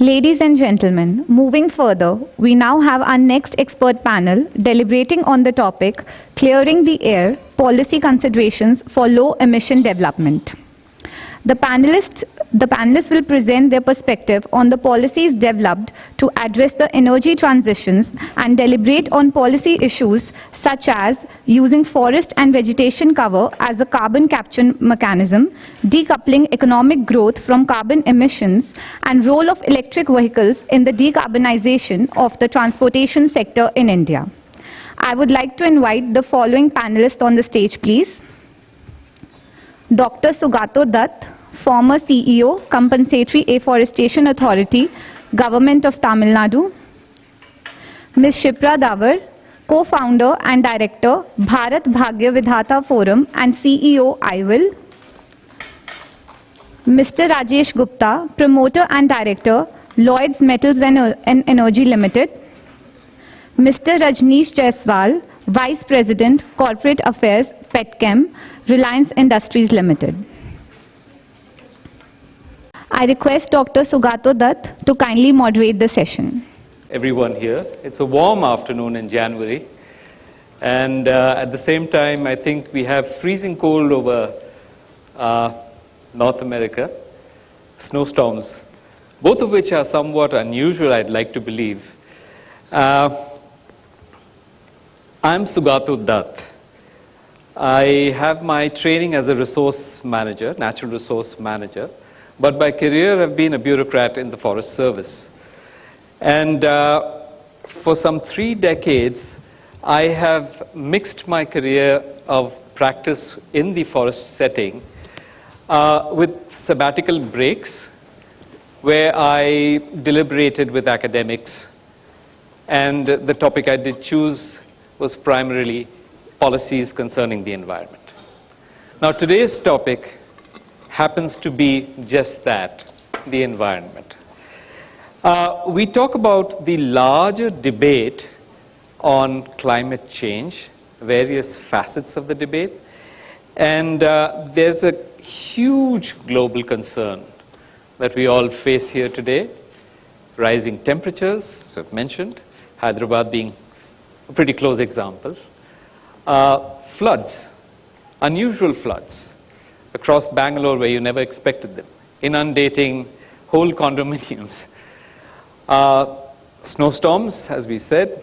Ladies and gentlemen, moving further, we now have our next expert panel deliberating on the topic, Clearing the Air, Policy Considerations for Low Emission Development. The panelists will present their perspective on the policies developed to address the energy transitions and deliberate on policy issues such as using forest and vegetation cover as a carbon capture mechanism, decoupling economic growth from carbon emissions, and role of electric vehicles in the decarbonization of the transportation sector in India. I would like to invite the following panelists on the stage, please. Dr. Sugato Dutt, former CEO, Compensatory Afforestation Authority, Government of Tamil Nadu. Ms. Shipra Dawar, co-founder and director, Bharat Bhagya Vidhata Forum and CEO, IWIL. Mr. Rajesh Gupta, promoter and director, Lloyds Metals and Energy Limited. Mr. Rajnish Jayaswal, Vice President, Corporate Affairs, Petchem, Reliance Industries Limited. I request Dr. Sugato Dutt to kindly moderate the session. Everyone here. It's a warm afternoon in January, and at the same time, I think we have freezing cold over North America, snowstorms, both of which are somewhat unusual, I'd like to believe. I'm Sugato Dutt. I have my training as a resource manager, natural resource manager, but by career I've been a bureaucrat in the Forest Service. And for some 3 decades, I have mixed my career of practice in the forest setting with sabbatical breaks, where I deliberated with academics, and the topic I did choose was primarily policies concerning the environment. Now, today's topic happens to be just that, the environment. We talk about the larger debate on climate change, various facets of the debate, and there's a huge global concern that we all face here today. Rising temperatures, as I've mentioned, Hyderabad being a pretty close example. Floods, unusual floods across Bangalore where you never expected them, inundating whole condominiums. Snowstorms, as we said,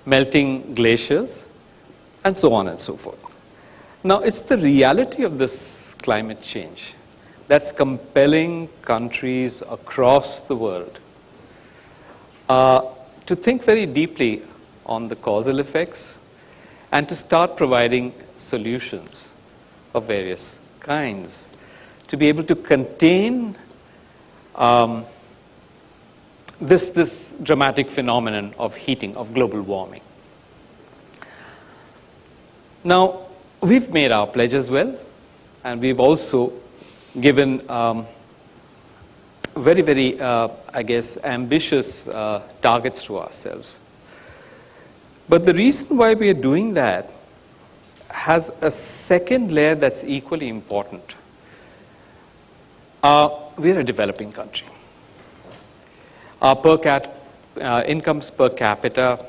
melting glaciers, and so on and so forth. Now, it's the reality of this climate change that's compelling countries across the world to think very deeply on the causal effects and to start providing solutions of various kinds to be able to contain this dramatic phenomenon of heating, of global warming. Now, we've made our pledge as well, and we've also given very, very, I guess, ambitious targets to ourselves. But the reason why we are doing that has a second layer that's equally important. We're a developing country. Our incomes per capita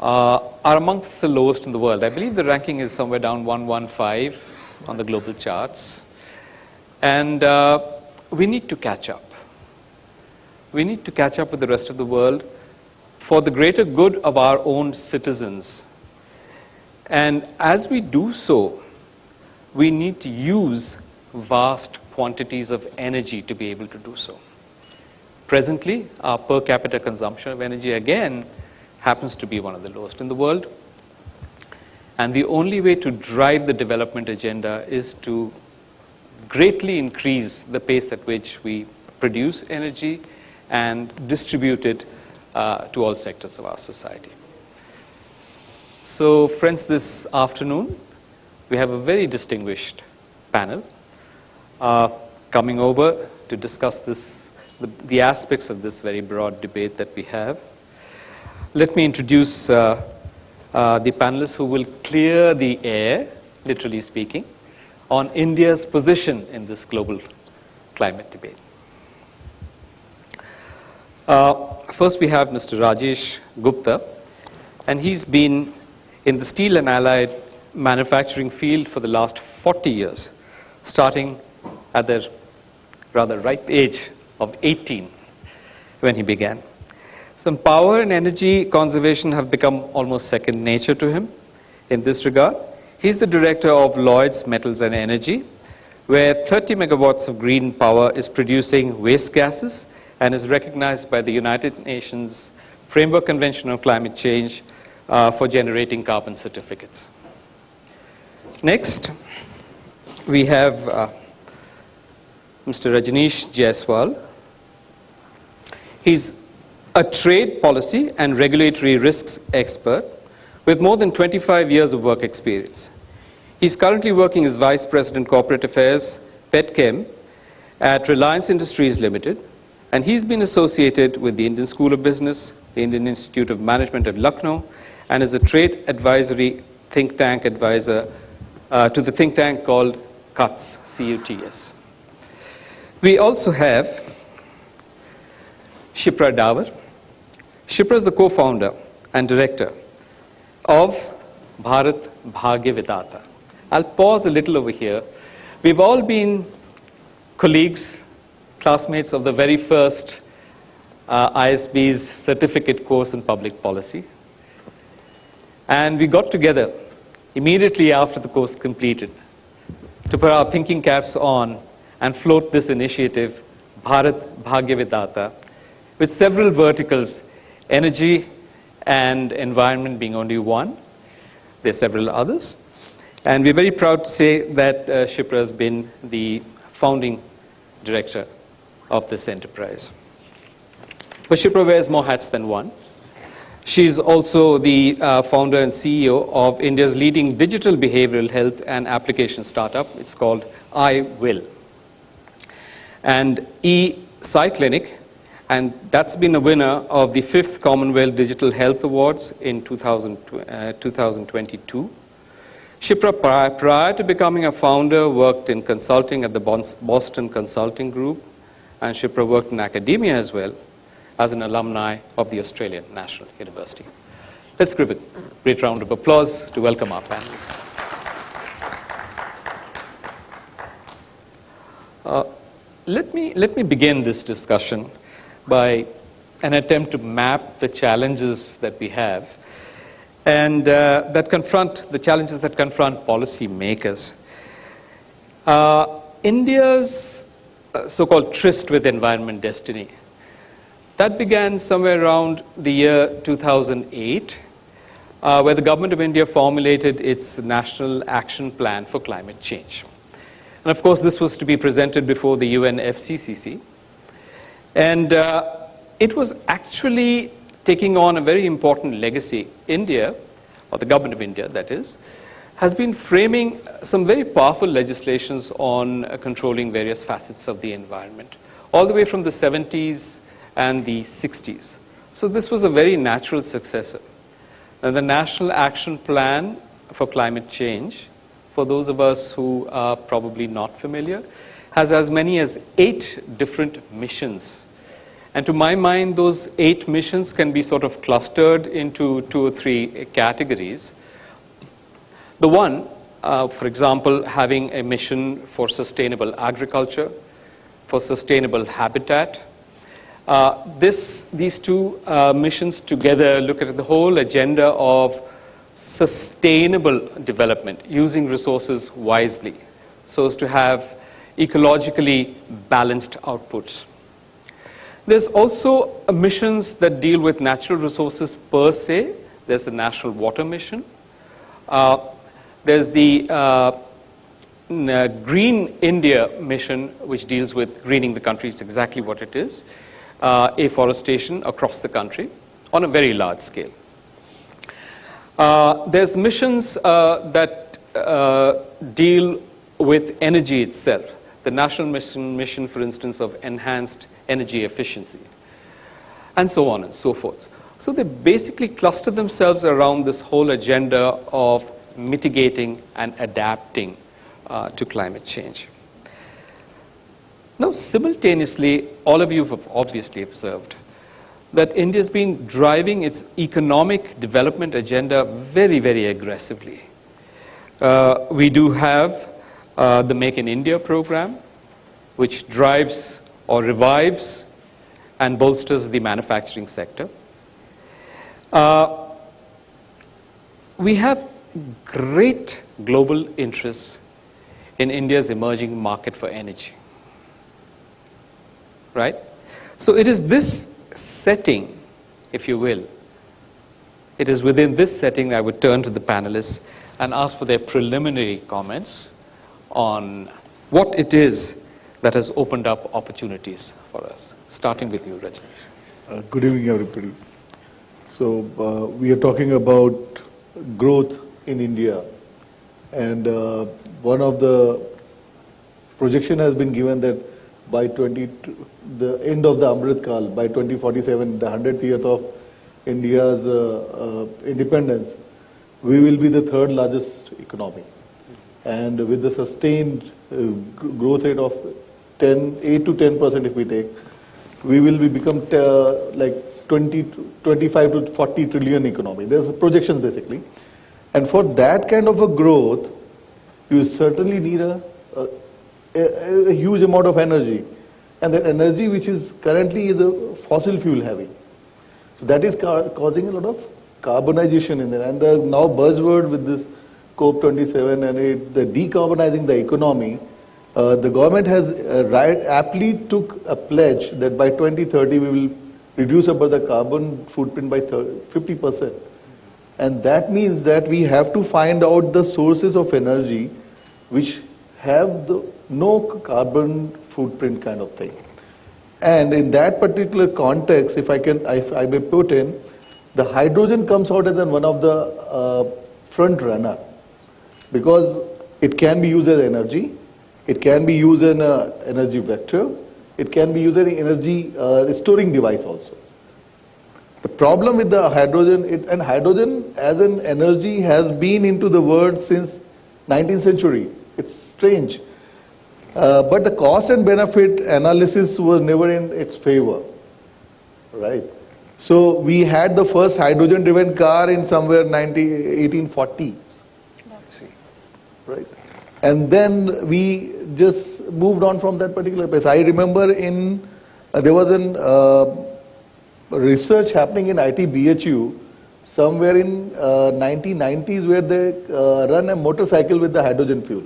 are amongst the lowest in the world. I believe the ranking is somewhere down 115 on the global charts. And we need to catch up. We need to catch up with the rest of the world for the greater good of our own citizens. And as we do so, we need to use vast quantities of energy to be able to do so. Presently, our per capita consumption of energy, again, happens to be one of the lowest in the world. And the only way to drive the development agenda is to greatly increase the pace at which we produce energy and distribute it to all sectors of our society. So, friends, this afternoon, we have a very distinguished panel coming over to discuss the aspects of this very broad debate that we have. Let me introduce the panelists who will clear the air, literally speaking, on India's position in this global climate debate. First, we have Mr. Rajesh Gupta, and he's been in the steel and allied manufacturing field for the last 40 years, starting at the rather ripe age of 18 when he began. Some power and energy conservation have become almost second nature to him in this regard. He's the director of Lloyds Metals and Energy, where 30 megawatts of green power is producing waste gases and is recognized by the United Nations Framework Convention on Climate Change for generating carbon certificates. Next, we have Mr. Rajnish Jayaswal. He's a trade policy and regulatory risks expert with more than 25 years of work experience. He's currently working as Vice President Corporate Affairs, Petchem, at Reliance Industries Limited, and he's been associated with the Indian School of Business, the Indian Institute of Management at Lucknow, and is a trade advisory think tank advisor to the think tank called CUTS, C-U-T-S. We also have Shipra Dawar. Shipra is the co-founder and director of Bharat Bhagya Vidhata. I'll pause a little over here. We've all been colleagues, classmates of the very first ISB's certificate course in public policy. And we got together immediately after the course completed to put our thinking caps on and float this initiative, Bharat Bhagya Vidhata, with several verticals, energy and environment being only one. There are several others. And we're very proud to say that Shipra has been the founding director of this enterprise. But Shipra wears more hats than one. She's also the founder and CEO of India's leading digital behavioral health and application startup. It's called I Will. And e-Cyclinic, and that's been a winner of the 5th Commonwealth Digital Health Awards in 2022. Shipra, prior to becoming a founder, worked in consulting at the Boston Consulting Group, and Shipra worked in academia as well as an alumni of the Australian National University. Let's give a great round of applause to welcome our panelists. Let me begin this discussion by an attempt to map the challenges that we have and the challenges that confront policy makers. India's so-called tryst with environment destiny, that began somewhere around the year 2008, where the government of India formulated its National Action Plan for Climate Change. And of course, this was to be presented before the UN FCCC. And it was actually taking on a very important legacy. India, or the government of India, that is, has been framing some very powerful legislations on controlling various facets of the environment, all the way from the 70s and the 60s. So this was a very natural successor. Now, the National Action Plan for Climate Change, for those of us who are probably not familiar, has as many as 8 different missions. And to my mind, those 8 missions can be sort of clustered into 2 or 3 categories. The one, for example, having a mission for sustainable agriculture, for sustainable habitat. These 2 missions together look at the whole agenda of sustainable development, using resources wisely, so as to have ecologically balanced outputs. There's also missions that deal with natural resources per se. There's the National Water Mission. There's the Green India Mission, which deals with greening the country. It's exactly what it is. Afforestation across the country on a very large scale. There's missions that deal with energy itself. The national mission, for instance, of enhanced energy efficiency, and so on and so forth. So they basically cluster themselves around this whole agenda of mitigating and adapting to climate change. Now, simultaneously, all of you have obviously observed that India's been driving its economic development agenda very, very aggressively. We do have the Make in India program, which drives or revives and bolsters the manufacturing sector. We have great global interests in India's emerging market for energy, right? So it is this setting, if you will, it is within this setting I would turn to the panelists and ask for their preliminary comments on what it is that has opened up opportunities for us. Starting with you, Rajnish. Good evening, everybody. So we are talking about growth in India, and one of the projection has been given that by the end of the Amrit Kal, by 2047, the 100th year of India's independence, we will be the third largest economy. And with the sustained growth rate of 8 to 10% if we take, we will become like 25 to 40 trillion economy. There's a projection basically. And for that kind of a growth, you certainly need a huge amount of energy. And that energy which is currently is a fossil fuel heavy. So that is causing a lot of carbonization in there. And the now buzzword with this COP27 and the decarbonizing the economy, the government has aptly took a pledge that by 2030 we will reduce about the carbon footprint by 50%. And that means that we have to find out the sources of energy which have no carbon footprint kind of thing. And in that particular context, if I may put in, the hydrogen comes out as one of the front runner, because it can be used as energy, it can be used as an energy vector, it can be used as an energy storing device also. The problem with the hydrogen, and hydrogen as an energy has been into the world since 19th century. It's strange. But the cost and benefit analysis was never in its favor, right? So we had the first hydrogen-driven car in somewhere 1840s, right? And then we just moved on from that particular place. I remember there was research happening in ITBHU somewhere in 1990s where they run a motorcycle with the hydrogen fuel.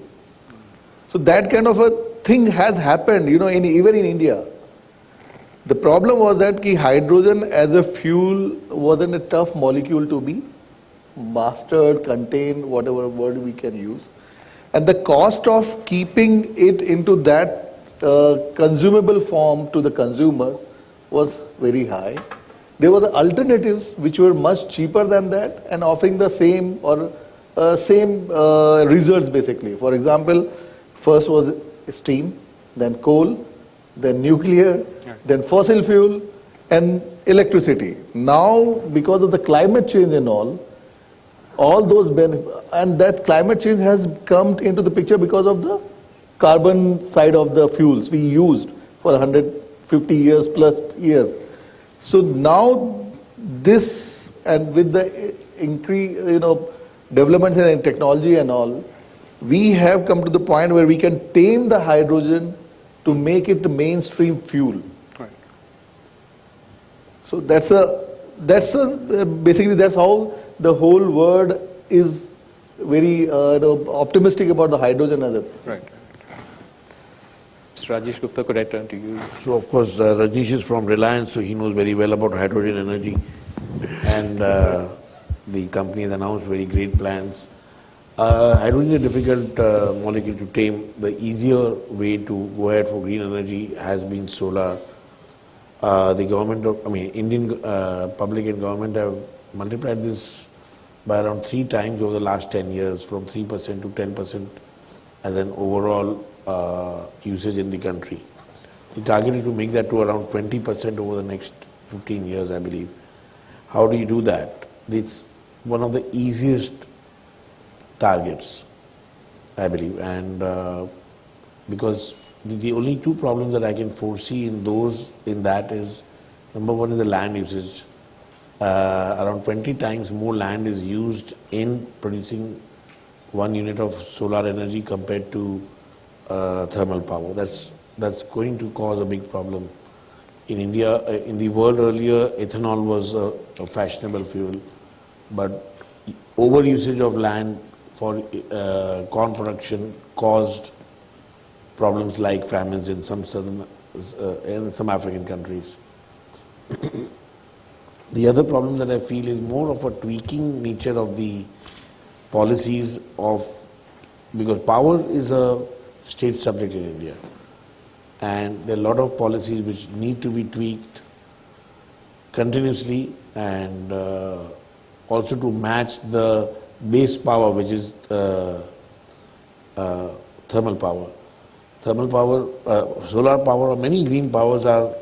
So that kind of a thing has happened, even in India. The problem was that hydrogen as a fuel wasn't a tough molecule to be mastered, contained, whatever word we can use. And the cost of keeping it into that consumable form to the consumers was very high. There were the alternatives which were much cheaper than that and offering the same results basically. For example, first was steam, then coal, then nuclear, then fossil fuel, and electricity. Now, because of the climate change and all those benefits, and that climate change has come into the picture because of the carbon side of the fuels we used for 150 years plus years. So now this, and with the increase, developments in technology and all, we have come to the point where we can tame the hydrogen to make it the mainstream fuel. Right. So basically that's how the whole world is very optimistic about the hydrogen as a right. Mr. Rajesh Gupta, could I turn to you? So of course Rajnish is from Reliance, so he knows very well about hydrogen energy, and the company has announced very great plans. Hydrogen is a difficult molecule to tame. The easier way to go ahead for green energy has been solar. The government, Indian public and government have multiplied this by around 3 times over the last 10 years, from 3% to 10% as an overall usage in the country. The target is to make that to around 20% over the next 15 years, I believe. How do you do that? It's one of the easiest targets, I believe, and because the only 2 problems that I can foresee in that is Number one is the land usage. Around 20 times more land is used in producing 1 unit of solar energy compared to thermal power. That's going to cause a big problem. In India, in the world earlier, ethanol was a fashionable fuel, but over usage of land for corn production caused problems like famines in some southern in some African countries. The other problem that I feel is more of a tweaking nature of the policies of, because power is a state subject in India, and there are a lot of policies which need to be tweaked continuously, and also to match the base power, which is thermal power. Thermal power, solar power, or many green powers are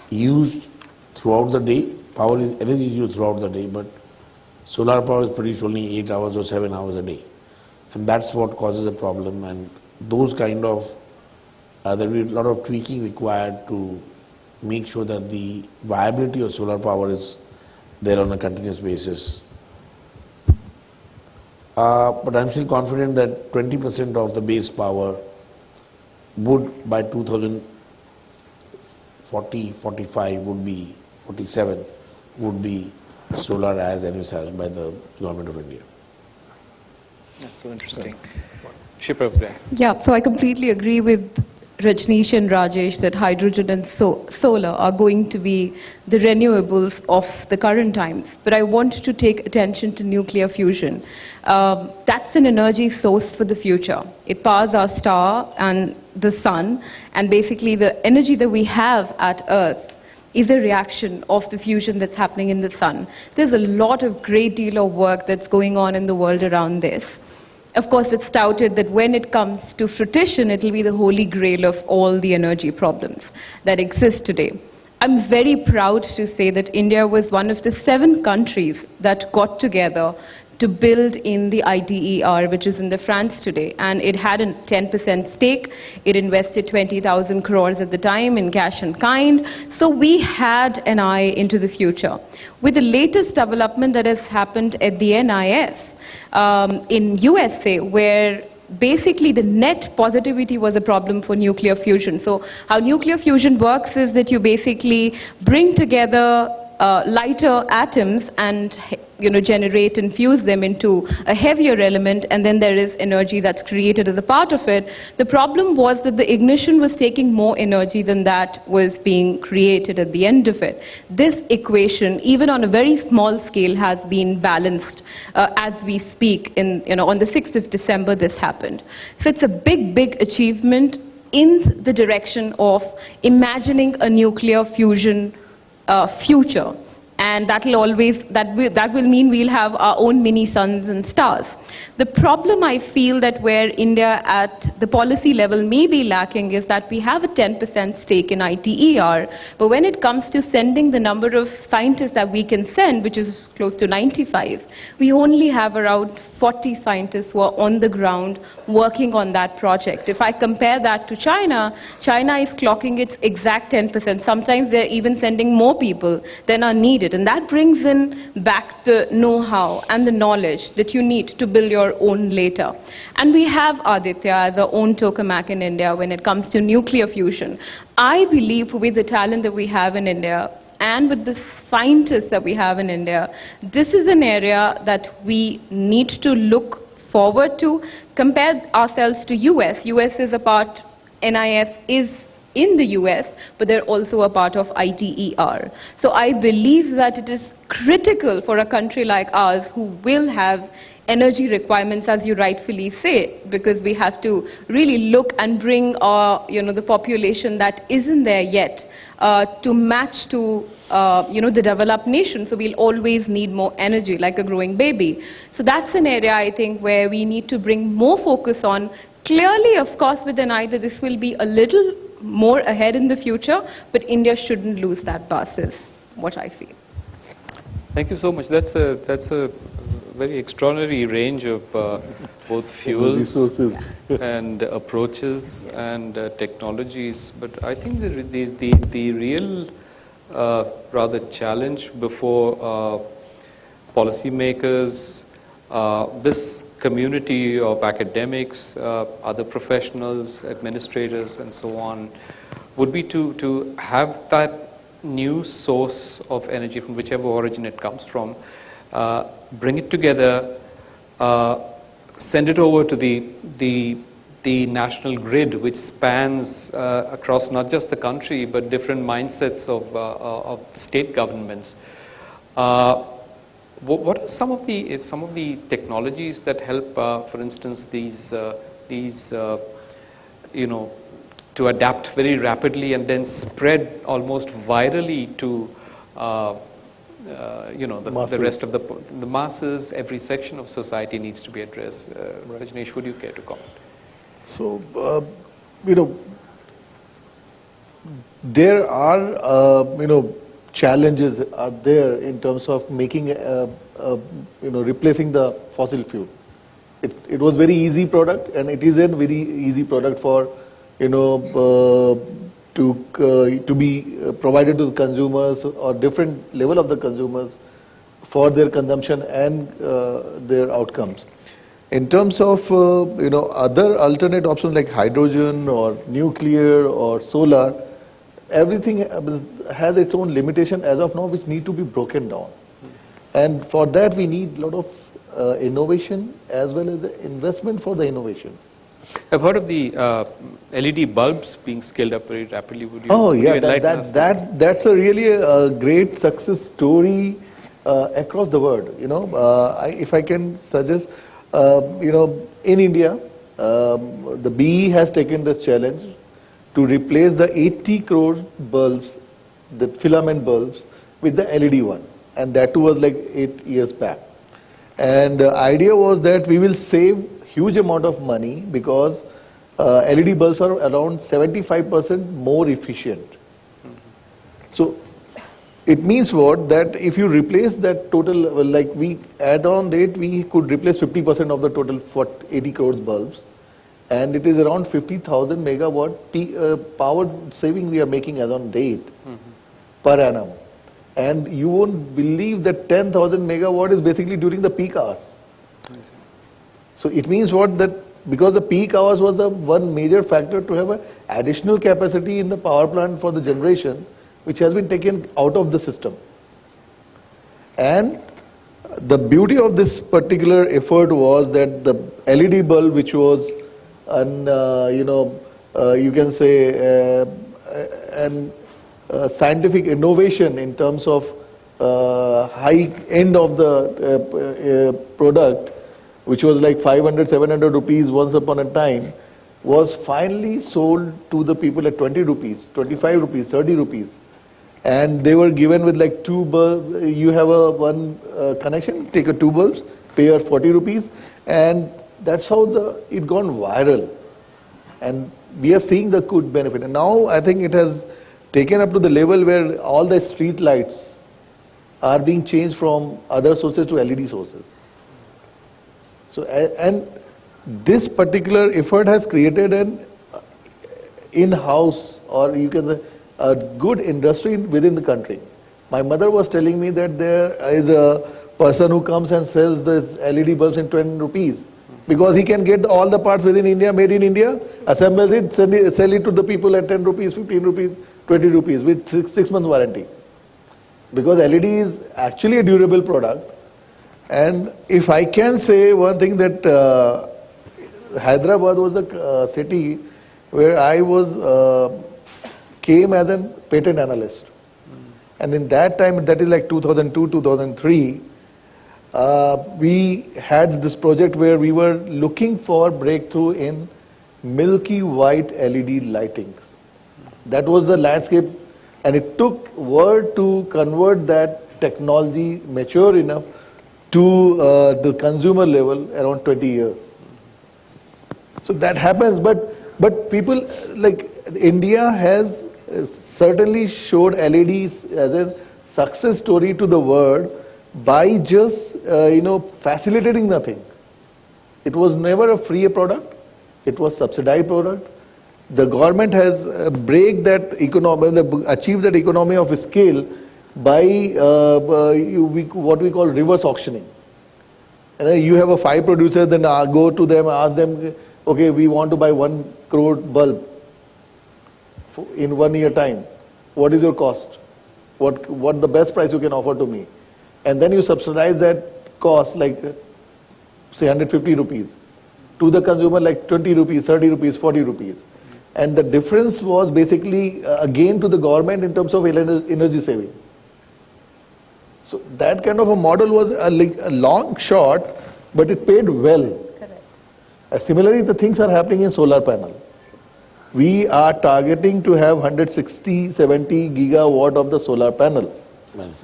used throughout the day. Power is energy is used throughout the day, but solar power is produced only 8 hours or 7 hours a day, and that's what causes a problem. And those kind of there will be a lot of tweaking required to make sure that the viability of solar power is there on a continuous basis. But I'm still confident that 20% of the base power would, by 2040, 45 would be, 47 would be solar as envisaged by the Government of India. That's so interesting. Shipra Dawar. Yeah, so I completely agree with Rajnish and Rajesh that hydrogen and solar are going to be the renewables of the current times. But I want to take attention to nuclear fusion. That's an energy source for the future. It powers our star and the sun, and basically the energy that we have at Earth is a reaction of the fusion that's happening in the sun. There's a great deal of work that's going on in the world around this. Of course, it's touted that when it comes to fruition, it will be the holy grail of all the energy problems that exist today. I'm very proud to say that India was one of the 7 countries that got together to build in the ITER, which is in the France today. And it had a 10% stake. It invested 20,000 crores at the time in cash and kind. So we had an eye into the future. With the latest development that has happened at the NIF, in USA, where basically the net positivity was a problem for nuclear fusion. So how nuclear fusion works is that you basically bring together lighter atoms and generate and fuse them into a heavier element, and then there is energy that's created as a part of it. The problem was that the ignition was taking more energy than that was being created at the end of it. This equation, even on a very small scale, has been balanced as we speak. On the 6th of December, this happened. So it's a big achievement in the direction of imagining a nuclear fusion future. And that will mean we'll have our own mini suns and stars. The problem I feel that where India at the policy level may be lacking is that we have a 10% stake in ITER, but when it comes to sending the number of scientists that we can send, which is close to 95, we only have around 40 scientists who are on the ground working on that project. If I compare that to China, China is clocking its exact 10%. Sometimes they're even sending more people than are needed. And that brings in back the know-how and the knowledge that you need to build your own later. And we have Aditya as our own tokamak in India when it comes to nuclear fusion. I believe with the talent that we have in India and with the scientists that we have in India, this is an area that we need to look forward to. Compare ourselves to US. US is a part, NIF is in the US, but they're also a part of ITER. So I believe that it is critical for a country like ours who will have energy requirements, as you rightfully say, because we have to really look and bring the population that isn't there yet to match to the developed nation. So we'll always need more energy, like a growing baby. So that's an area, I think, where we need to bring more focus on. Clearly, of course, with an eye that this will be a little more ahead in the future, but India shouldn't lose that bus, is what I feel. Thank you so much. That's a very extraordinary range of both fuels and approaches and technologies. But I think the real rather challenge before policymakers, this community of academics, other professionals, administrators, and so on, would be to have that new source of energy from whichever origin it comes from, bring it together, send it over to the national grid, which spans across not just the country but different mindsets of state governments. What are some of the technologies that help, for instance, these to adapt very rapidly and then spread almost virally to the rest of the masses? Every section of society needs to be addressed. Rajnish, would you care to comment? So, there are, challenges are there in terms of making, replacing the fossil fuel. It was very easy product, and it is a very easy product for, to be provided to the consumers or different level of the consumers for their consumption and their outcomes. In terms of other alternate options like hydrogen or nuclear or solar, everything has its own limitation as of now, which need to be broken down. And for that, we need a lot of innovation as well as investment for the innovation. I've heard of the LED bulbs being scaled up very rapidly. Would you, oh would yeah, you enlighten us? that's a really a great success story across the world. If I can suggest, in India, the BE has taken this challenge to replace the 80 crore bulbs, the filament bulbs, with the LED one, and that too was like 8 years back. And the idea was that we will save huge amount of money because LED bulbs are around 75% more efficient. So it means what? That if you replace that total, like we add on it, we could replace 50% of the total for 80 crore bulbs. And it is around 50,000 megawatt power saving we are making as on date per annum. And you won't believe that 10,000 megawatt is basically during the peak hours. So it means what? That because the peak hours was the one major factor to have an additional capacity in the power plant for the generation, which has been taken out of the system. And the beauty of this particular effort was that the LED bulb, which was you can say an scientific innovation in terms of high end of the product, which was like 500, 700 rupees once upon a time, was finally sold to the people at 20 rupees, 25 rupees, 30 rupees. And they were given with like two bulbs. You have a one connection, take a two bulbs, pay 40 rupees, and that's how it gone viral. And we are seeing the good benefit. And now I think it has taken up to the level where all the street lights are being changed from other sources to LED sources. So, and this particular effort has created an in-house, or you can say, a good industry within the country. My mother was telling me that there is a person who comes and sells this LED bulbs in 20 rupees because he can get all the parts within India, made in India, assemble it, sell it to the people at 10 rupees, 15 rupees, 20 rupees with 6 months warranty. Because LED is actually a durable product. And if I can say one thing, that Hyderabad was the city where I came as a patent analyst. And in that time, that is like 2002, 2003, we had this project where we were looking for breakthrough in milky white LED lightings. That was the landscape, and it took world to convert that technology mature enough to the consumer level around 20 years. So that happens, but people like India has certainly showed LEDs as a success story to the world by just facilitating nothing. It was never a free product. It was subsidized product, The government has achieved that economy of scale by what we call reverse auctioning. And you have 5 producers, then go to them, ask them, okay, we want to buy 1 crore bulb in 1 year time. What is your cost? What the best price you can offer to me? And then you subsidize that cost, like say 150 rupees, to the consumer like 20 rupees, 30 rupees, 40 rupees. And the difference was basically a gain to the government in terms of energy saving. So that kind of a model was a long shot, but it paid well. Correct. Similarly, the things are happening in solar panel. We are targeting to have 160, 70 gigawatt of the solar panel.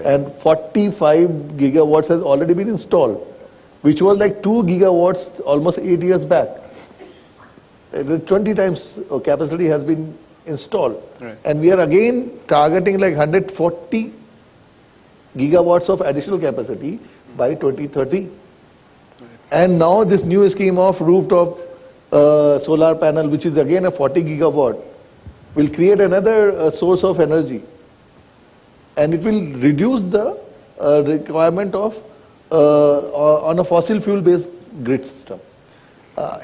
And 45 gigawatts has already been installed, which was like 2 gigawatts almost 8 years back. 20 times capacity has been installed. Right. And we are again targeting like 140 gigawatts of additional capacity by 2030. Right. And now this new scheme of rooftop solar panel, which is again a 40 gigawatt, will create another source of energy. And it will reduce the requirement of on a fossil fuel based grid system.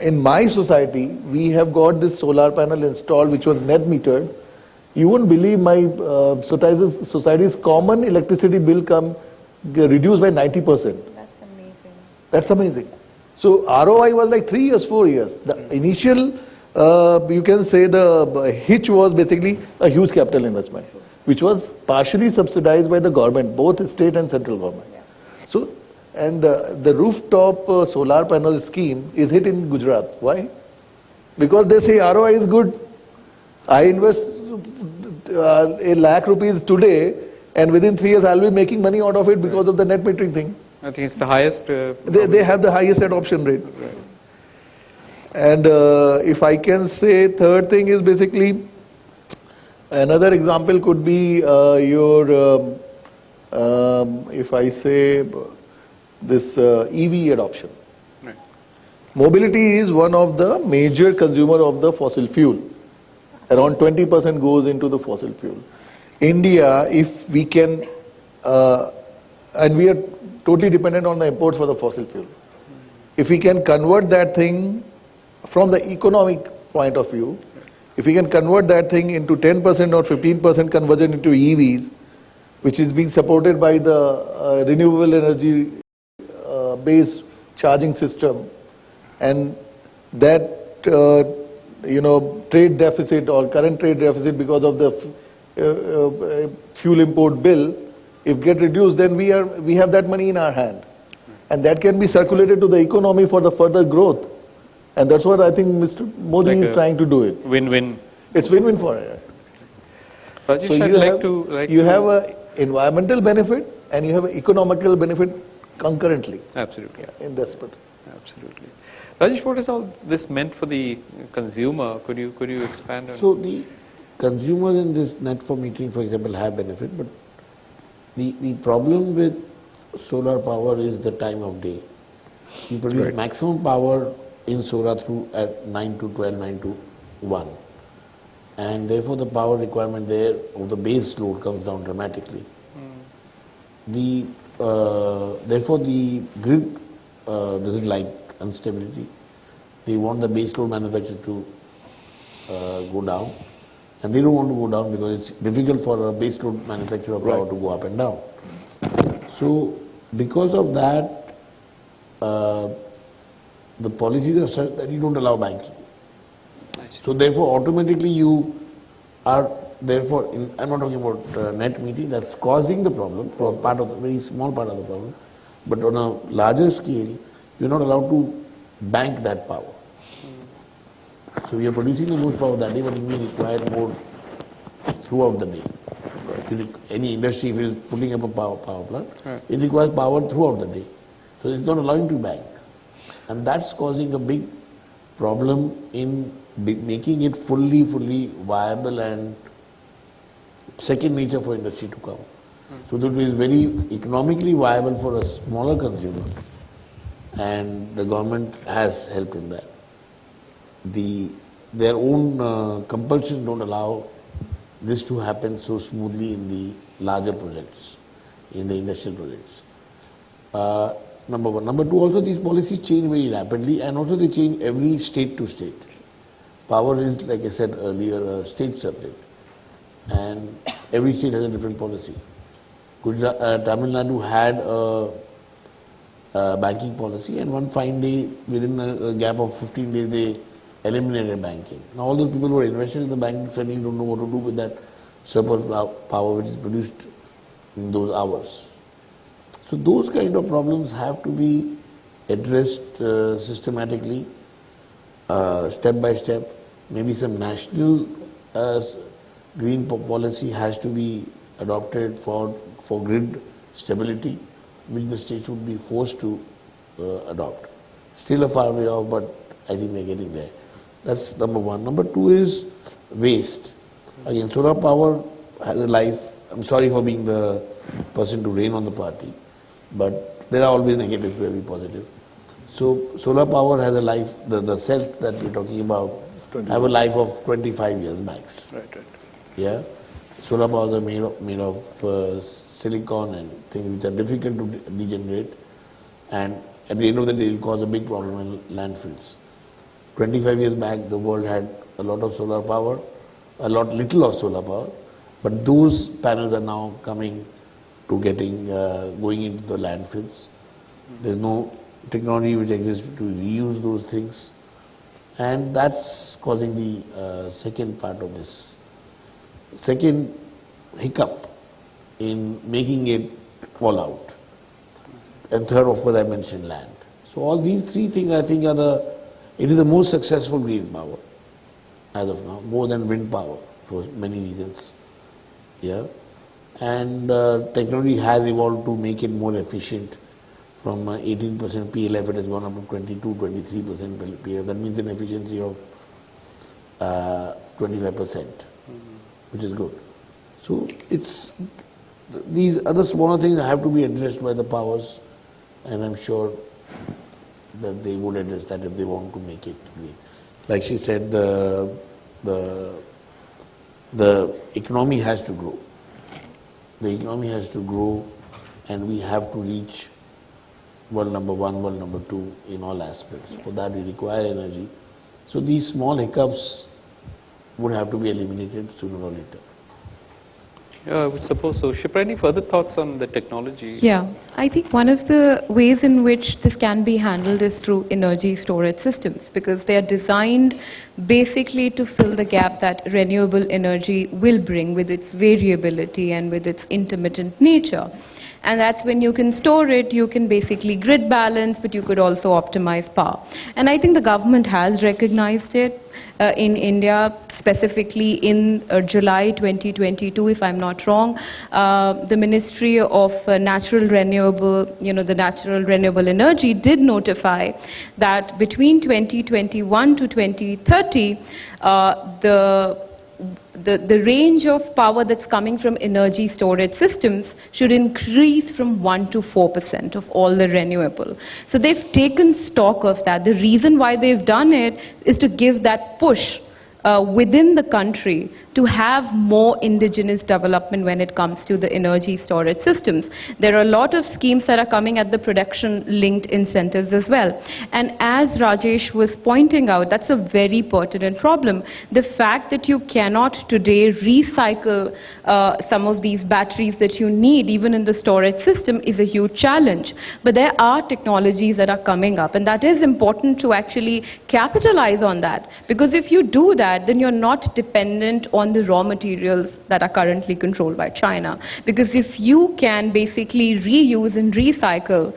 In my society, we have got this solar panel installed, which was net metered. You wouldn't believe my society's common electricity bill reduced by 90%. That's amazing. That's amazing. So ROI was like 3 years, 4 years. The initial, you can say the hitch was basically a huge capital investment, which was partially subsidized by the government, both state and central government. Yeah. So, and the rooftop solar panel scheme is hit in Gujarat. Why? Because they say ROI is good. I invest ₹1 lakh today, and within 3 years I'll be making money out of it because of the net metering thing. I think it's the highest. They have the highest adoption rate. Right. And if I can say, third thing is basically, another example could be if I say this EV adoption. Right. Mobility is one of the major consumer of the fossil fuel. Around 20% goes into the fossil fuel. India, if we can, and we are totally dependent on the imports for the fossil fuel. If we can convert that thing from the economic point of view, if we can convert that thing into 10% or 15% conversion into EVs, which is being supported by the renewable energy based charging system, and that trade deficit or current trade deficit because of the fuel import bill, if get reduced, then we have that money in our hand, and that can be circulated to the economy for the further growth, and that's what I think Mr. Modi is trying to do it. Win-win. It's win-win for it. Rajesh, So you have an environmental benefit and you have an economical benefit concurrently. Absolutely. In this part. Absolutely. Rajesh, what is all this meant for the consumer? Could you expand on? So the consumers in this net for metering, for example, have benefit, but the problem with solar power is the time of day. You produce maximum power in solar through at 9 to 12, 9 to 1. And therefore the power requirement there of the base load comes down dramatically. Therefore the grid doesn't like instability. They want the base load manufacturers to go down, and they don't want to go down because it's difficult for a base load manufacturer of power to go up and down. So because of that, the policies are such that you don't allow banking. So therefore automatically you are therefore, I'm not talking about net metering, that's causing the problem, or part of the very small part of the problem, but on a larger scale, you're not allowed to bank that power. So we are producing the most power that day, but we may require more throughout the day. Any industry, if it is putting up a power plant, it requires power throughout the day. So it's not allowing to bank. And that's causing a big problem in making it fully viable and second nature for industry to come. So that is very economically viable for a smaller consumer, and the government has helped in that. The their own compulsions don't allow this to happen so smoothly in the larger projects, in the industrial projects. Number one. Number two, also these policies change very rapidly, and also they change every state to state. Power is, like I said earlier, a state subject, and every state has a different policy. Tamil Nadu had a banking policy, and one fine day, within a gap of 15 days, they eliminated banking. Now all those people who are invested in the banking certainly don't know what to do with that surplus power which is produced in those hours. So those kind of problems have to be addressed systematically, step by step. Maybe some national green policy has to be adopted for grid stability, which the states would be forced to adopt. Still a far way off, but I think they're getting there. That's number one. Number two is waste. Again, solar power has a life. I'm sorry for being the person to rain on the party, but there are always negatives to every positive. So solar power has a life, the cells that we're talking about have a life of 25 years max. Right. Yeah. Solar powers are made of silicon and things which are difficult to degenerate, and at the end of the day it will cause a big problem in landfills. 25 years back the world had a lot of solar power, little of solar power, but those panels are now coming to going into the landfills. There's no technology which exists to reuse those things, and that's causing the second part of this. Second hiccup in making it all out. And third, of course, I mentioned land. So all these three things I think it is the most successful green power as of now, more than wind power for many reasons. Yeah. And technology has evolved to make it more efficient. From 18% PLF, it has gone up to 22-23% PLF. That means an efficiency of 25%, which is good. So these other smaller things have to be addressed by the powers, and I'm sure that they would address that if they want to make it green. Like she said, the economy has to grow. The economy has to grow, and we have to reach world number one, world number two in all aspects. For that we require energy. So these small hiccups would have to be eliminated sooner or later. Yeah, I would suppose so. Shipra, any further thoughts on the technology? Yeah, I think one of the ways in which this can be handled is through energy storage systems, because they are designed basically to fill the gap that renewable energy will bring with its variability and with its intermittent nature. And that's when you can store it, you can basically grid balance, but you could also optimize power. And I think the government has recognized it in India, specifically in July 2022, if I'm not wrong. The Ministry of Natural Renewable Energy did notify that between 2021 to 2030, the range of power that's coming from energy storage systems should increase from 1 to 4% of all the renewable. So they've taken stock of that. The reason why they've done it is to give that push within the country to have more indigenous development when it comes to the energy storage systems. There are a lot of schemes that are coming at the production-linked incentives as well. And as Rajesh was pointing out, that's a very pertinent problem. The fact that you cannot today recycle some of these batteries that you need, even in the storage system, is a huge challenge. But there are technologies that are coming up, and that is important to actually capitalize on that. Because if you do that, then you're not dependent on the raw materials that are currently controlled by China. Because if you can basically reuse and recycle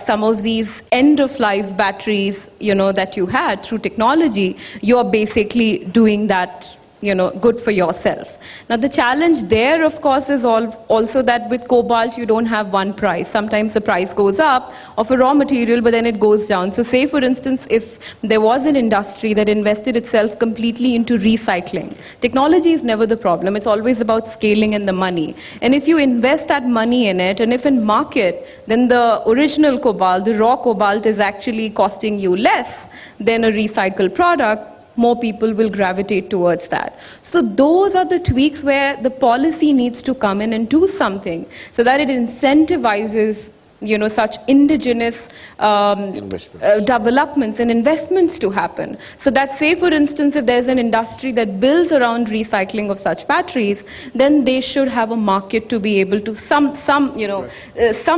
some of these end-of-life batteries, that you had through technology, you're basically doing that good for yourself. Now the challenge there, of course, is also that with cobalt you don't have one price. Sometimes the price goes up of a raw material, but then it goes down. So say, for instance, if there was an industry that invested itself completely into recycling, technology is never the problem. It's always about scaling and the money. And if you invest that money in it, and if in market, then the original cobalt, the raw cobalt, is actually costing you less than a recycled product, more people will gravitate towards that. So those are the tweaks where the policy needs to come in and do something so that it incentivizes such indigenous developments and investments to happen. So that, say for instance, if there's an industry that builds around recycling of such batteries, then they should have a market to be able to some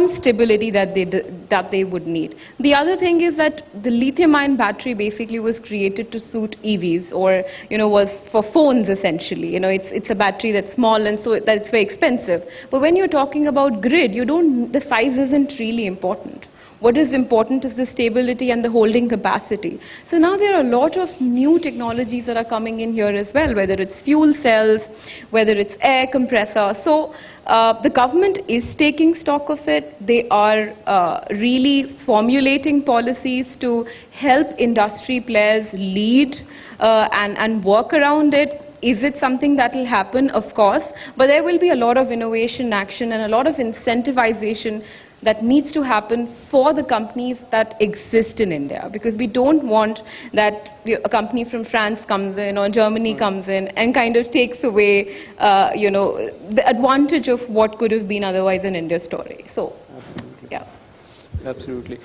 stability that they would need. The other thing is that the lithium-ion battery basically was created to suit EVs, or was for phones essentially. It's a battery that's small and so that's very expensive. But when you're talking about grid, the size isn't really important. What is important is the stability and the holding capacity. So now there are a lot of new technologies that are coming in here as well, whether it's fuel cells, whether it's air compressor. So the government is taking stock of it. They are really formulating policies to help industry players lead and work around it. Is it something that will happen? Of course. But there will be a lot of innovation action and a lot of incentivization that needs to happen for the companies that exist in India, because we don't want that a company from France comes in or Germany comes in and kind of takes away the advantage of what could have been otherwise an India story. So, yeah. Absolutely.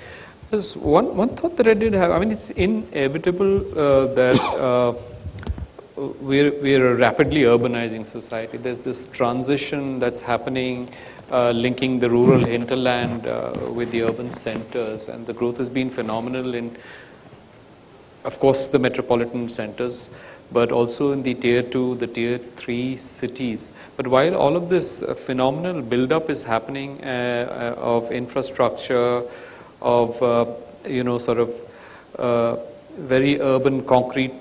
There's one thought that I did have. I mean, it's inevitable that we're a rapidly urbanizing society. There's this transition that's happening, linking the rural hinterland with the urban centers, and the growth has been phenomenal in, of course, the metropolitan centers, but also in the tier 2, the tier 3 cities. But while all of this phenomenal build-up is happening of infrastructure, of very urban concrete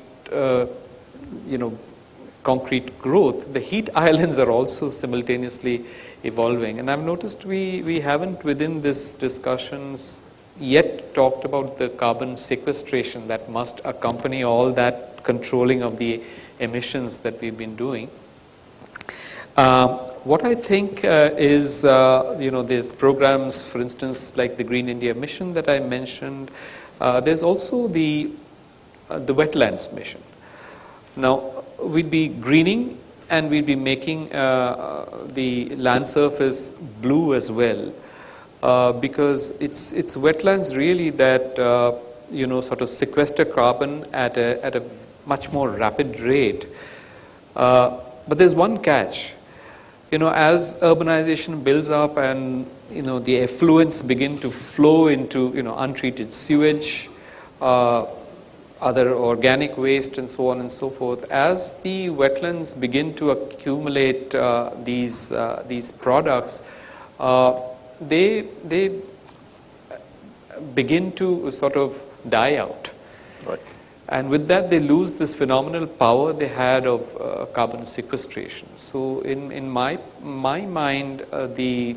concrete growth, the heat islands are also simultaneously evolving. And I've noticed we haven't within this discussions yet talked about the carbon sequestration that must accompany all that controlling of the emissions that we've been doing. What I think is, there's programs, for instance, like the Green India Mission that I mentioned. There's also the wetlands mission. Now, we'd be greening and we'd be making the land surface blue as well, because it's wetlands really that sort of sequester carbon at a much more rapid rate. But there's one catch. As urbanization builds up and the effluents begin to flow into untreated sewage, other organic waste and so on and so forth, as the wetlands begin to accumulate these products, they begin to sort of die out. Right. And with that, they lose this phenomenal power they had of carbon sequestration. So in my mind, the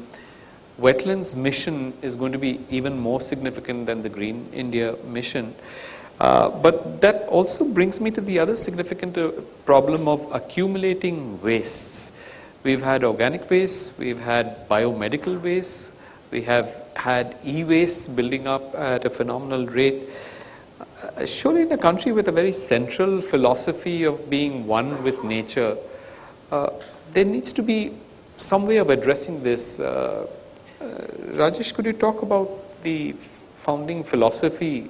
wetlands mission is going to be even more significant than the Green India mission. But that also brings me to the other significant problem of accumulating wastes. We've had organic waste, we've had biomedical waste, we have had e-waste building up at a phenomenal rate. Surely in a country with a very central philosophy of being one with nature, there needs to be some way of addressing this. Rajesh, could you talk about the founding philosophy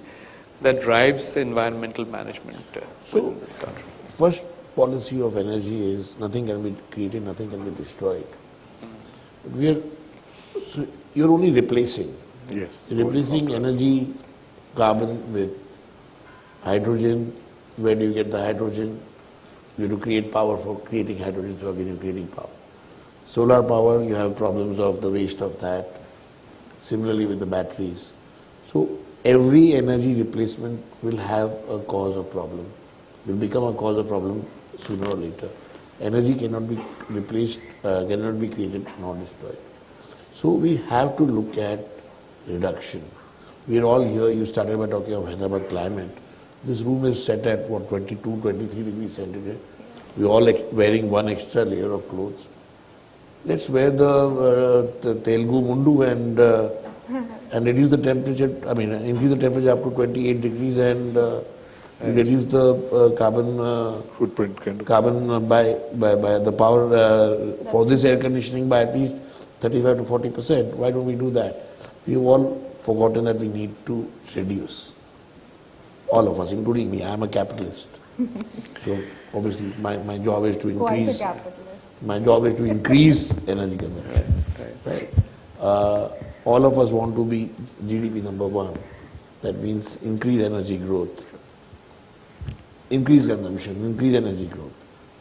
that drives environmental management within this country? First policy of energy is nothing can be created, nothing can be destroyed. You're only replacing. Yes. You're replacing energy, carbon with hydrogen. Where do you get the hydrogen? You have to create power for creating hydrogen, so again you're creating power. Solar power, you have problems of the waste of that. Similarly with the batteries. So every energy replacement will have a cause of problem, will become a cause of problem sooner or later. Energy cannot be replaced, cannot be created nor destroyed. So we have to look at reduction. We are all here, you started by talking of Hyderabad climate. This room is set at 22, 23 degrees centigrade. We're all wearing one extra layer of clothes. Let's wear the Telugu Mundu and reduce the temperature, increase the temperature up to 28 degrees and We reduce the carbon Footprint kind of. carbon by the power for this air conditioning by at least 35 to 40%. Why don't we do that? We've all forgotten that we need to reduce. All of us, including me. I am a capitalist. So obviously my job is to increase. My job is to increase energy consumption. Right. All of us want to be GDP number one. That means increase energy growth, increase consumption, increase energy growth.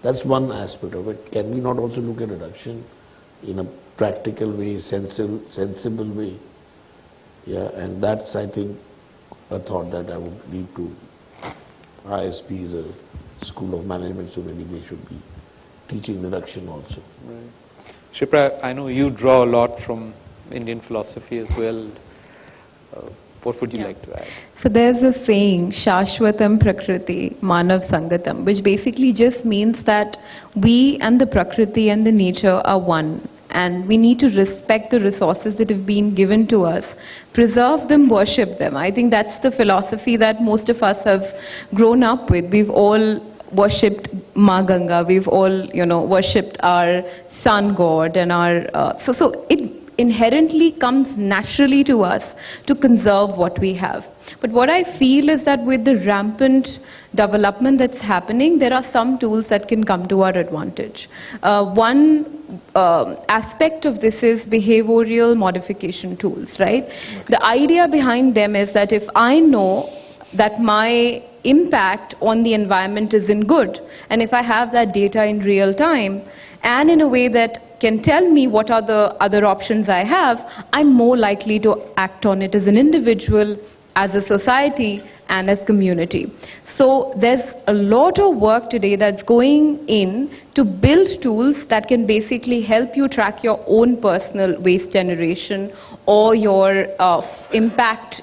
That's one aspect of it. Can we not also look at reduction in a practical way, sensible way? Yeah, and that's, I think, a thought that I would leave to ISP is a school of management, so maybe they should be teaching reduction also. Right. Shipra, I know you draw a lot from Indian philosophy as well. What would you like to add? So there's a saying, Shashwatam Prakriti Manav Sangatam, which basically just means that we and the Prakriti and the nature are one. And we need to respect the resources that have been given to us, preserve them, worship them. I think that's the philosophy that most of us have grown up with. We've all worshipped Ma Ganga, we've all, worshipped our sun god, and our so it inherently comes naturally to us to conserve what we have. But what I feel is that with the rampant development that's happening, there are some tools that can come to our advantage. One aspect of this is behavioral modification tools, right? The idea behind them is that if I know that my impact on the environment isn't good, and if I have that data in real time, and in a way that can tell me what are the other options I have, I'm more likely to act on it as an individual, as a society, and as community. So there's a lot of work today that's going in to build tools that can basically help you track your own personal waste generation or your impact,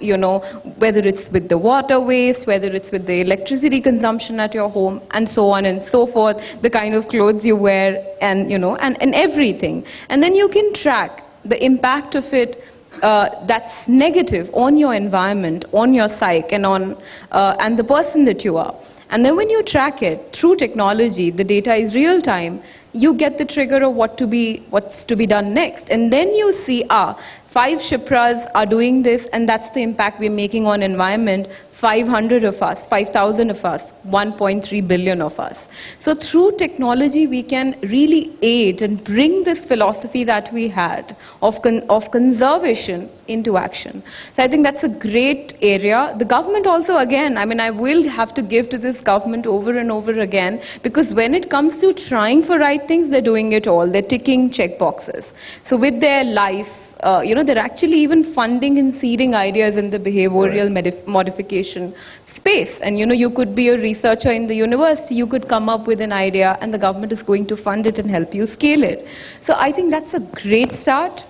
whether it's with the water waste, whether it's with the electricity consumption at your home, and so on and so forth, the kind of clothes you wear, and, and everything. And then you can track the impact of it that's negative on your environment, on your psyche, and on and the person that you are. And then when you track it through technology, the data is real time, you get the trigger of what's to be done next. And then you see, 5 Shipras are doing this, and that's the impact we're making on environment. 500 of us, 5,000 of us, 1.3 billion of us. So through technology, we can really aid and bring this philosophy that we had of conservation into action. So I think that's a great area. The government also, again, I will have to give to this government over and over again, because when it comes to trying for right things, they're doing it all. They're ticking check boxes. So with their life, they're actually even funding and seeding ideas in the behavioral modification space. And, you could be a researcher in the university, you could come up with an idea, and the government is going to fund it and help you scale it. So I think that's a great start.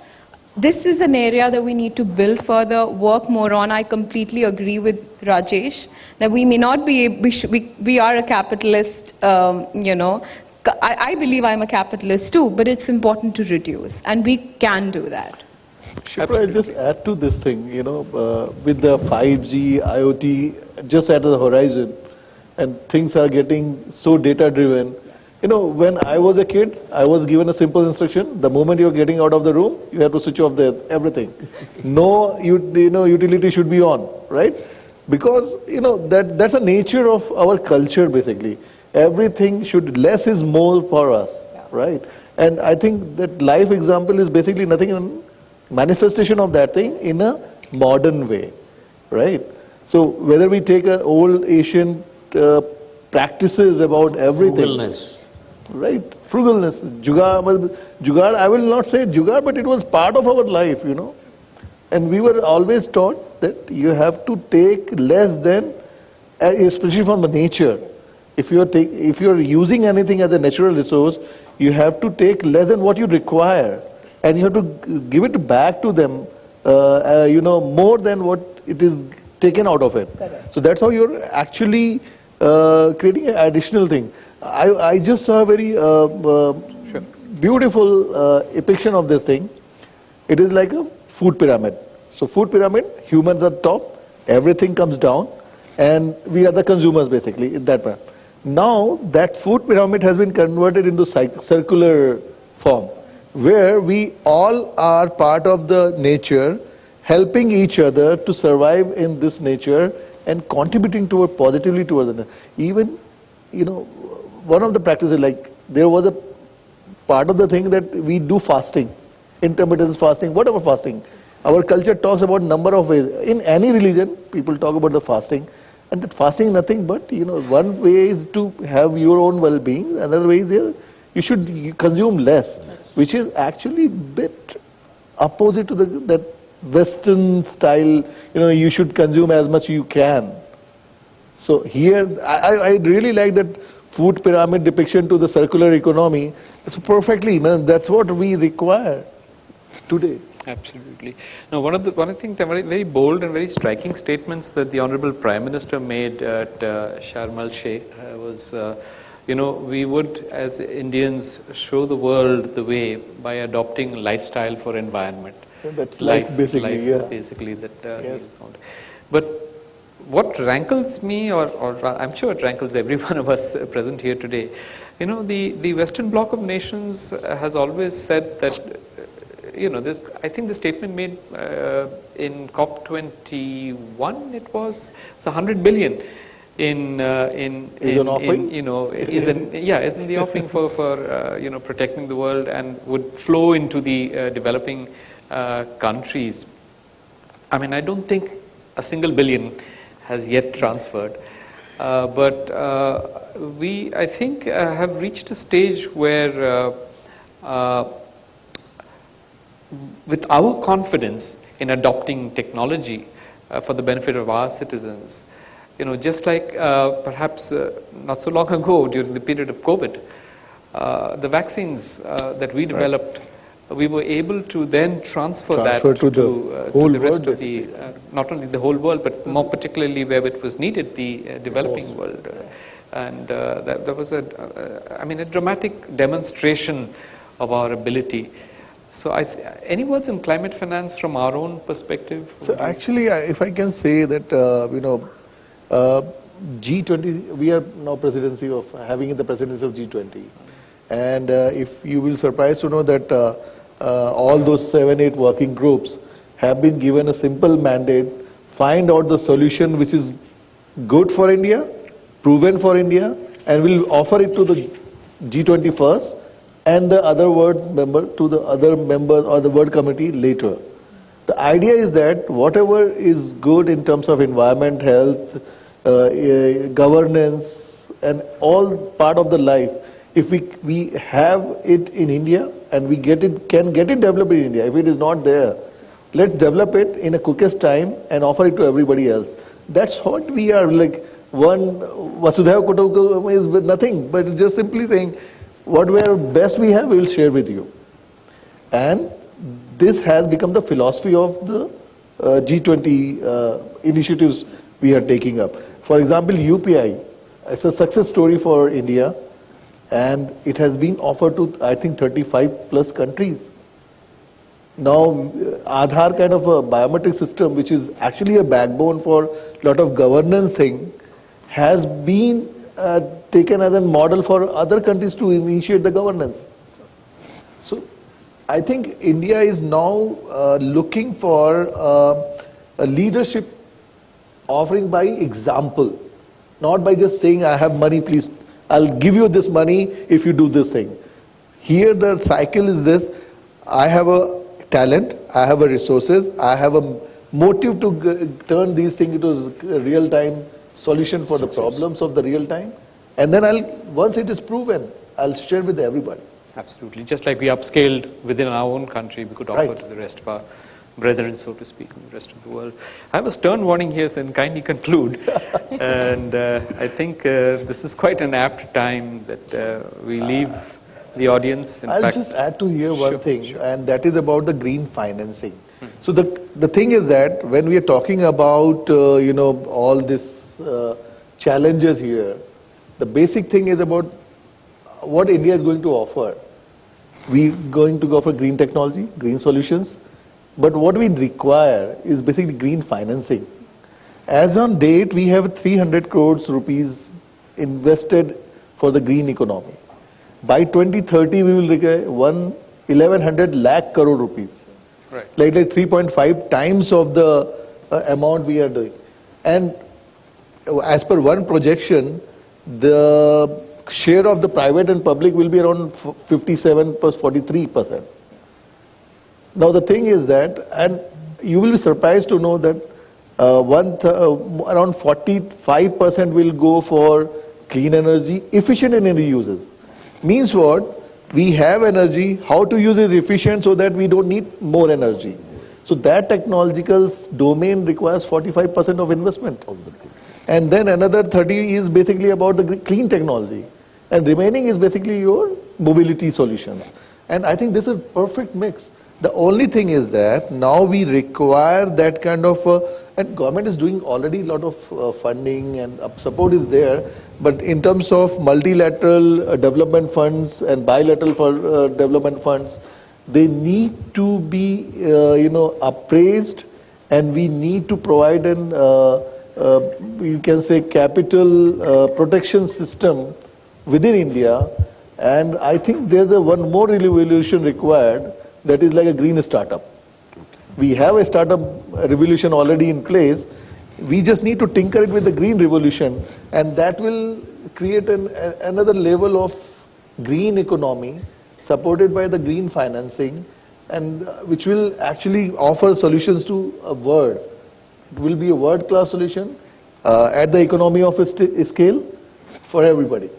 This is an area that we need to build further, work more on. I completely agree with Rajesh that we may not be, we are a capitalist, I believe I'm a capitalist too, but it's important to reduce, and we can do that. Shipra, I'll just add to this thing, with the 5G, IoT just at the horizon, and things are getting so data-driven. When I was a kid, I was given a simple instruction. The moment you're getting out of the room, you have to switch off everything. No, utility should be on, right? Because, that's a nature of our culture, basically. Everything less is more for us, right? And I think that life example is basically nothing than manifestation of that thing in a modern way, right? So whether we take an old Asian practices about everything. Frugalness. Right, frugalness. Jugaad, I will not say jugaad, but it was part of our life, And we were always taught that you have to take less than, especially from the nature. If you're using anything as a natural resource, you have to take less than what you require. And you have to give it back to them, more than what it is taken out of it. Correct. So that's how you're actually creating an additional thing. I just saw a very beautiful depiction of this thing. It is like a food pyramid. So food pyramid, humans are top, everything comes down, and we are the consumers basically in that part. Now that food pyramid has been converted into circular form, where we all are part of the nature, helping each other to survive in this nature and contributing toward positively towards the even, one of the practices, like there was a part of the thing that we do fasting, intermittent fasting, whatever fasting. Our culture talks about number of ways. In any religion, people talk about the fasting. And that fasting nothing but, one way is to have your own well-being. Another way is you should consume less, which is actually a bit opposite to that Western style, you should consume as much you can. So here, I really like that food pyramid depiction to the circular economy. It's perfectly, that's what we require today. Absolutely. Now, one of the things that very, very bold and very striking statements that the Honorable Prime Minister made at Sharm el-Sheikh was, we would, as Indians, show the world the way by adopting lifestyle for environment. That's life basically, yeah. Basically, that yes. he's found. But what rankles me, or I'm sure it rankles every one of us present here today, the Western Bloc of Nations has always said that, I think the statement made in COP21, it's 100 billion is in the offering for protecting the world, and would flow into the developing countries. I mean, I don't think a single billion has yet transferred, but we, I think, have reached a stage where with our confidence in adopting technology for the benefit of our citizens, just like perhaps not so long ago during the period of COVID, the vaccines that we developed, we were able to then transfer that to the rest of the, not only the whole world, but more particularly where it was needed, the developing world. And that was a dramatic demonstration of our ability. So any words in climate finance from our own perspective? So actually, if I can say that, G20, we are now having the presidency of G20. And if you will surprised to know that all those 7-8 working groups have been given a simple mandate, find out the solution which is good for India, proven for India, and will offer it to the G20 first, and the other world member to the other members or the world committee later. The idea is that whatever is good in terms of environment, health, governance, and all part of the life, if we have it in India and we can get it developed in India, if it is not there, let's develop it in the quickest time and offer it to everybody else. That's what we are like. One Vasudhaiva Kutumbakam is nothing, but it's just simply saying, whatever best we have, we will share with you. And this has become the philosophy of the G20 initiatives we are taking up. For example, UPI, it's a success story for India, and it has been offered to, I think, 35 plus countries. Now, Aadhaar kind of a biometric system, which is actually a backbone for a lot of governance thing, has been taken as a model for other countries to initiate the governance. So I think India is now looking for a leadership offering by example, not by just saying, I have money, please, I'll give you this money if you do this thing. Here the cycle is this, I have a talent, I have a resources, I have a motive to turn these things into a real-time solution for the problems of the real time. And then once it is proven, I'll share with everybody. Absolutely. Just like we upscaled within our own country, we could offer to the rest of our brethren, so to speak, in the rest of the world. I have a stern warning here, so kindly conclude. And I think this is quite an apt time that we leave the audience. I'll just add to here one thing, and that is about the green financing. So the thing is that when we are talking about, all this challenges here, the basic thing is about what India is going to offer. We're going to offer green technology, green solutions, but what we require is basically green financing. As on date, we have 300 crores rupees invested for the green economy. By 2030, we will require 1100 lakh crore rupees. Right. Like 3.5 times of the amount we are doing. And as per one projection, the share of the private and public will be around 57 plus 43%. Now the thing is that, and you will be surprised to know that around 45% will go for clean energy, efficient energy uses. Means what? We have energy, how to use it efficient so that we don't need more energy. So that technological domain requires 45% of investment. And then another 30 is basically about the clean technology. And remaining is basically your mobility solutions. And I think this is a perfect mix. The only thing is that now we require that kind of, and government is doing already a lot of funding and support is there, but in terms of multilateral development funds and bilateral development funds, they need to be, appraised, and we need to provide an, you can say, capital protection system within India. And I think there's one more revolution required, that is like a green startup. We have a startup revolution already in place. We just need to tinker it with the green revolution, and that will create another level of green economy supported by the green financing, and which will actually offer solutions to a world. It will be a world-class solution at the economy of scale for everybody.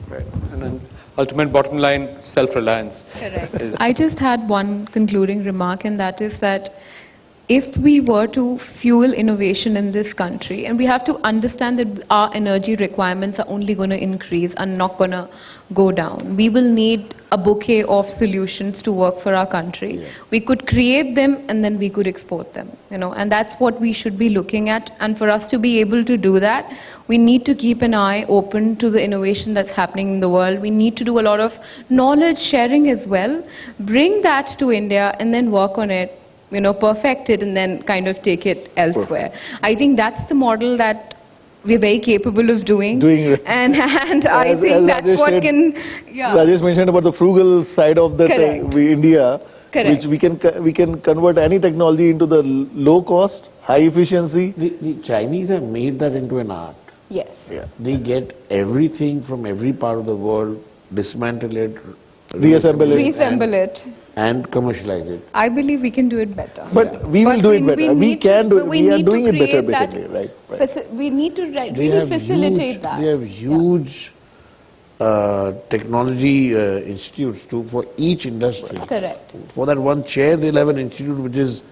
Right. And then ultimate bottom line, self-reliance. Correct. I just had one concluding remark, and that is that if we were to fuel innovation in this country, and we have to understand that our energy requirements are only going to increase and not going to go down. We will need a bouquet of solutions to work for our country. Yeah. We could create them and then we could export them, and that's what we should be looking at. And for us to be able to do that, we need to keep an eye open to the innovation that's happening in the world. We need to do a lot of knowledge sharing as well, bring that to India and then work on it, perfect it and then kind of take it elsewhere. Perfect. I think that's the model that we're very capable of doing. And I think that's Rajesh what can... Yeah. Rajesh mentioned about the frugal side of the India, Correct. which we can convert any technology into the low cost, high efficiency. The Chinese have made that into an art. Yes. Yeah. They get everything from every part of the world, dismantle it, reassemble it. And commercialize it. I believe we can do it better. But we will do it better. We can do it. We are doing it better, basically. Right. We need to really facilitate that. They have huge technology institutes for each industry. Correct. For that one chair, they'll have an institute which is,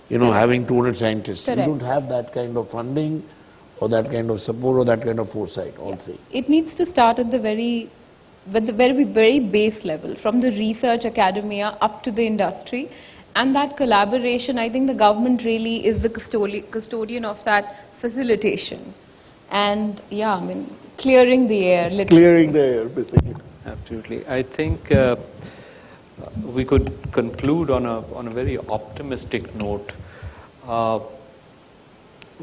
having 200 scientists. Correct. We don't have that kind of funding or that kind of support or that kind of foresight, all three. It needs to start at the very base level, from the research academia up to the industry. And that collaboration, I think the government really is the custodian of that facilitation. And clearing the air, literally. Clearing the air, basically. Absolutely. I think we could conclude on a very optimistic note.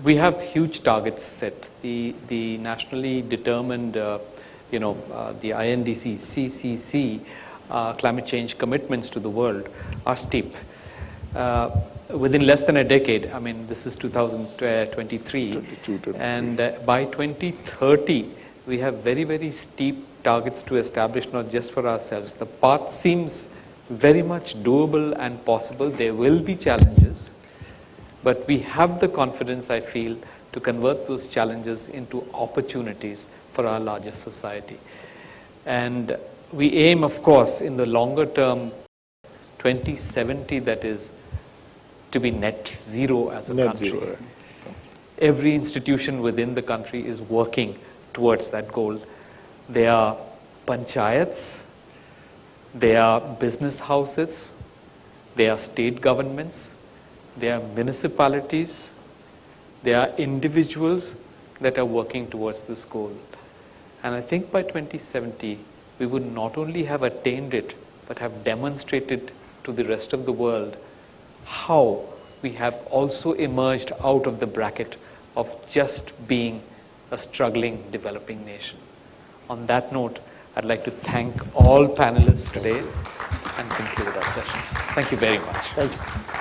We have huge targets set. The nationally determined the INDC, CCC, climate change commitments to the world are steep. Within less than a decade, this is 2023, and by 2030, we have very, very steep targets to establish, not just for ourselves. The path seems very much doable and possible. There will be challenges, but we have the confidence, I feel, to convert those challenges into opportunities for our larger society. And we aim, of course, in the longer term, 2070, that is, to be net zero as a country. Zero, right. Every institution within the country is working towards that goal. There are panchayats, there are business houses, there are state governments, there are municipalities, there are individuals that are working towards this goal. And I think by 2070, we would not only have attained it, but have demonstrated to the rest of the world how we have also emerged out of the bracket of just being a struggling developing nation. On that note, I'd like to thank all panelists today and conclude our session. Thank you very much. Thank you.